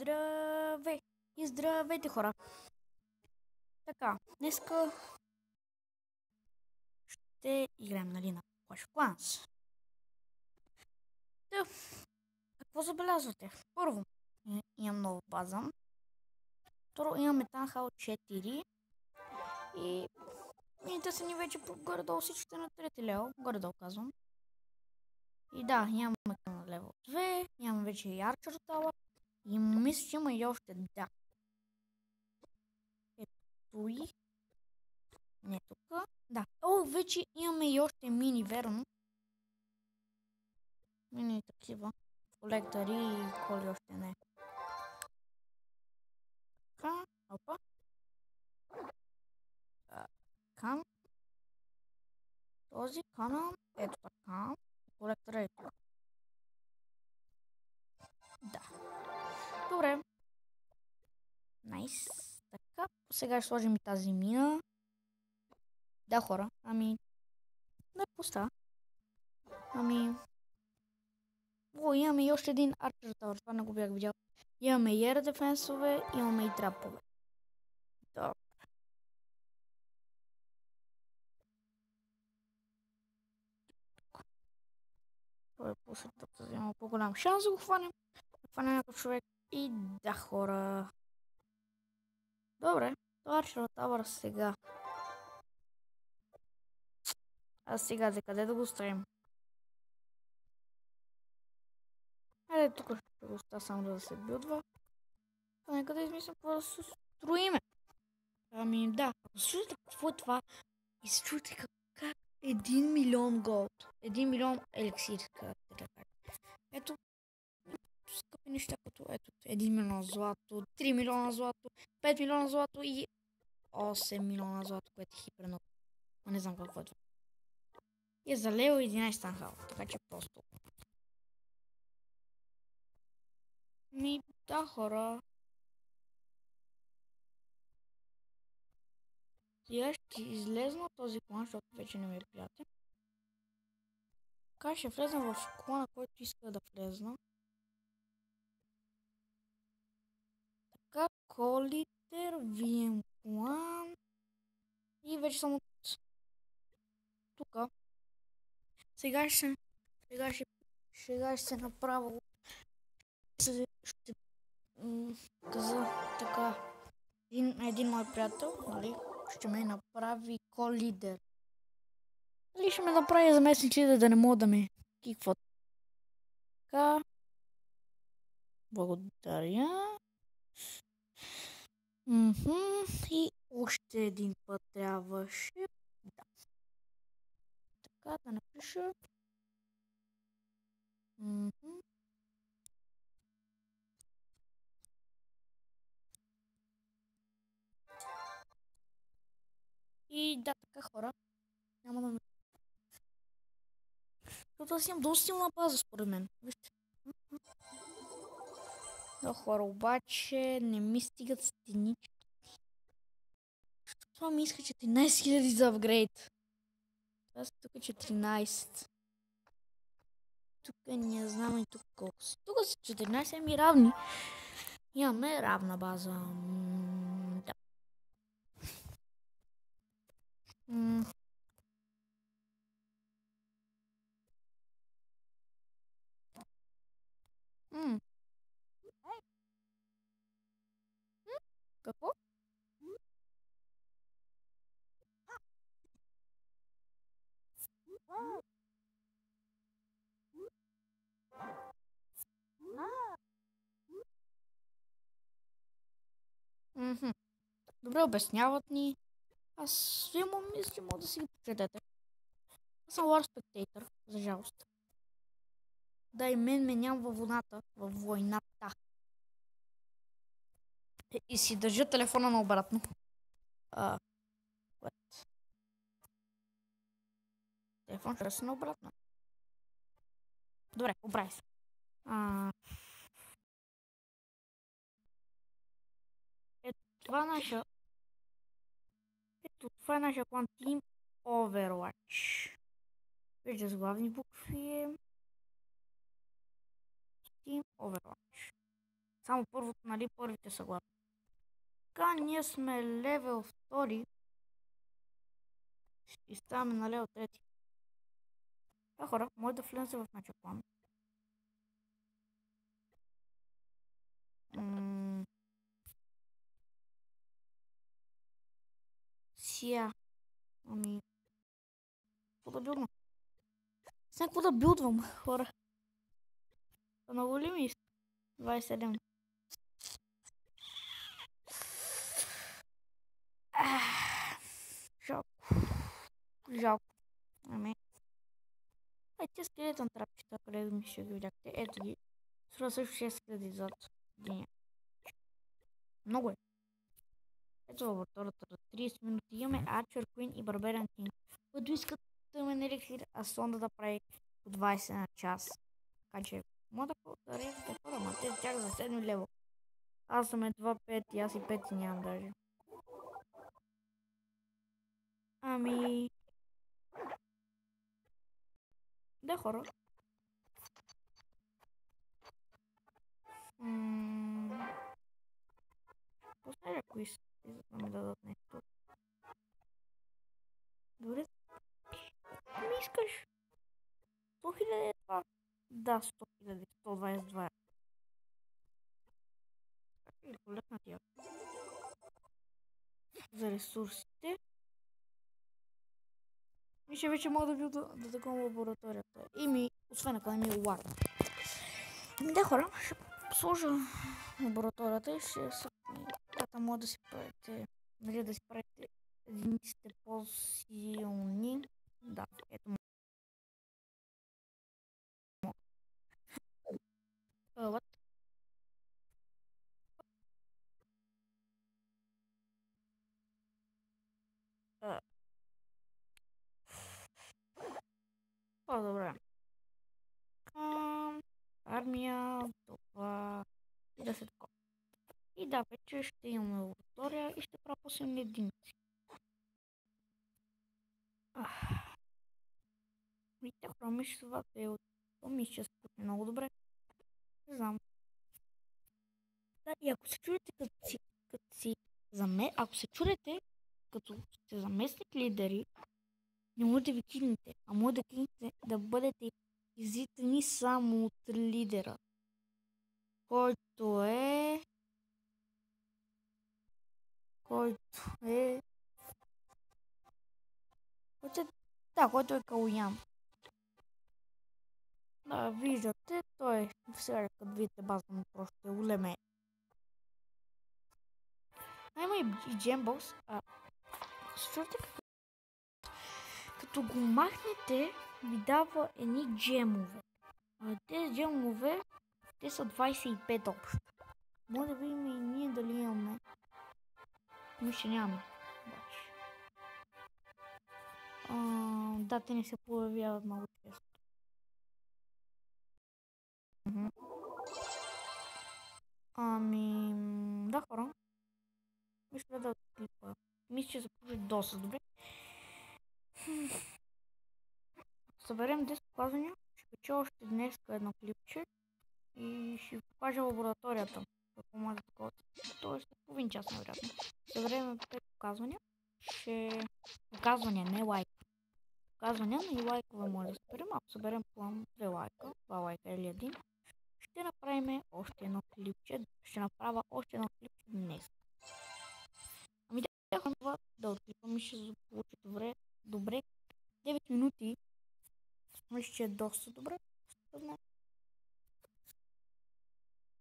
И здравейте, хора! Така, днеска ще играем, нали, на Clash of Clans. Та, какво забелязвате? Първо, имам нова база. Второ, имаме Танхал 4. И мините са ни вече горе-долу всичките на трети левел. Горе-долу казвам. И да, имаме на левел 2. Имаме вече и Archer Tower. И мисля, че има и още, да. Ето и... Не тук. Да. О, вече имаме и още мини, верно. Мини такива. Колектори и коли още не. Така, опа. Така. Този канал, ето така. Колектора е тук. Да. Добре. Найс. Така, сега ще сложим и тази мина. Да, хора, ами... Не пуста. Ами... О, имаме и още един Archer Tower, това не го бях видял. Имаме и Air дефенсове, имаме и трапове. Добре. Той е пушат, да взема по-голям шанс да го хванем. Да хванем някакъв човек. И да, хора. Добре, това Archer Tower сега. А сега за къде да го оставим? Айде тук ще го оставя само да се билдва. А нека да измислям какво да се строиме. Ами да, ако се чудите какво е това и се чудите как 1 милион голд, 1 милион еликсир, ето скъпи неща, като ето 1 милион злато, 3 милиона злато, 5 милиона злато и 8 милиона злато, което е хипер много. Не знам какво е това. И е за лево 11 танхал, така че просто. Ми да, хора. Сега ще излезна от този клан, защото вече не ми е приятен. Така ще влезна в клана, който иска да влезна. Така, Колитер, VM клан. И вече съм от тук. Сега ще се направя. Ще каза така. Един мой приятел, нали, ще ме направи ко-лидер. Или ще ме направи заместник лидер, да не мога да ме кикват. Така. Благодаря. И още един път трябваше. Да. Така, да напиша. И да, така, хора. Няма да ме... Защото аз имам доста силна база, според мен. Вижте. Да, хора, обаче не ми стигат стенички. Това ми иска 14 000 за апгрейд. Аз тук 14. Тук не знам и тук колко са. Тук са 14, ами равни. Имаме равна база. Да. Какво? Добре, обясняват ни. Аз имам мисли, мога да си ги прочетете. Аз съм War Spectator, за жалост. Да, и мен ме няма във войната. И си държа телефона наобратно. Телефон ще ръсне наобратно. Добре, оправи се. Това е нашия клан Team Overwatch. Вижте с главни букви е Team Overwatch. Само първото, нали, първите са главни. Така, ние сме левел 2. Ще ставаме на левел 3. Хора, може да влезе в нашия план. Сия. Ами... Какво да билдвам? Сега какво да билдвам, хора? Много ли ми иска? 27. Жалко. Жалко. Ами. Те скелетен трапчета, където ми ще ги видяхте. Ето ги. Струва също 6000 зад деня. Много е. Ето лабораторията за 30 минути. Имаме Archer Queen и Barbarian King. Които искат да ме еликсир, а сонда да прави по 20 на час. Така че, мога да рейдите хора, ма те чак за 7 лево. Аз съм едва 5 и аз и 5 нямам даже. Ами... Да, хора. Пусна ли ако да ми дадат нещо? Добре. Ми искаш? 100 000 е това. Да, 100 000. 122. Или полетна тя. За ресурсите. Мисля, вече мога да ви да такова лабораторията. Освен ако не ми е ларва. Да, хора, ще сложа лабораторията и ще се... Тата може да си правите... Нали, да си правите единиците по-силни. Да, ето му. What? По-добре. Армия, това и да се такова. И да, вече ще имаме лаборатория и ще правя по-силни единици. Видите, хора, мисля, това е от... Мисля, че се путне много добре. Не знам. Да, и ако се чудите ако се чудите като сте заместник лидери, не може да ви кинете, а може да кинете да бъдете изитани само от лидера, който е... който е Калуян. Да, виждате, той сега като видите база му просто е улеме. Има и джембокс. Като го махнете, ви дава едни джемове. Тези джемове, те са 25 общо. Може да видим и ние дали имаме. Мисля, нямаме. Да, те не се появяват много често. Да, хора. Мисля да отклипа. Мисля, че започва доста добре. Съберем 10 показвания. Ще кача още днес едно клипче. И ще ви покажа лабораторията. Какво може да такова. Тоест, половин час най-вероятно. Съберем 5 показвания. Показвания, не лайк. Показвания, но и лайкове може да съберем. Ако съберем план 2 лайка, 2 лайка или 1, ще направим още едно клипче. Ще направя още едно клипче днес. Ами да, това да отклипам и ще получи добре. 9 минути. Мисля, че е доста добре.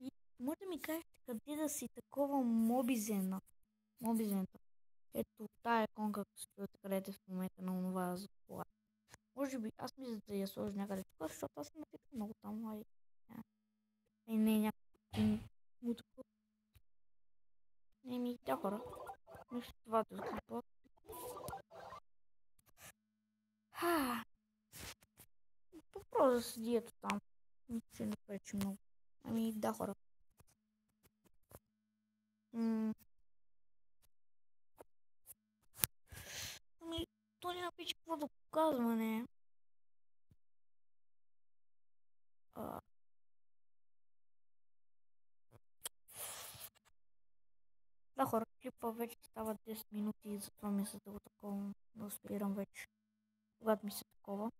И може да ми кажете къде да си такова мобизента. Ето тая иконка, където в момента на онова заплата. Може би аз мисля да я сложа някъде тук, защото аз не типа много там. Не е някакво мутко. Да, хора. Мисля това да отклипа. По-просто да седи ето там. Ще не пречи много. Да, хора. То няма пичи какво да показване. клипа вече стават 10 минути и затова ми се да го такова да спирам вече, когато ми се такова.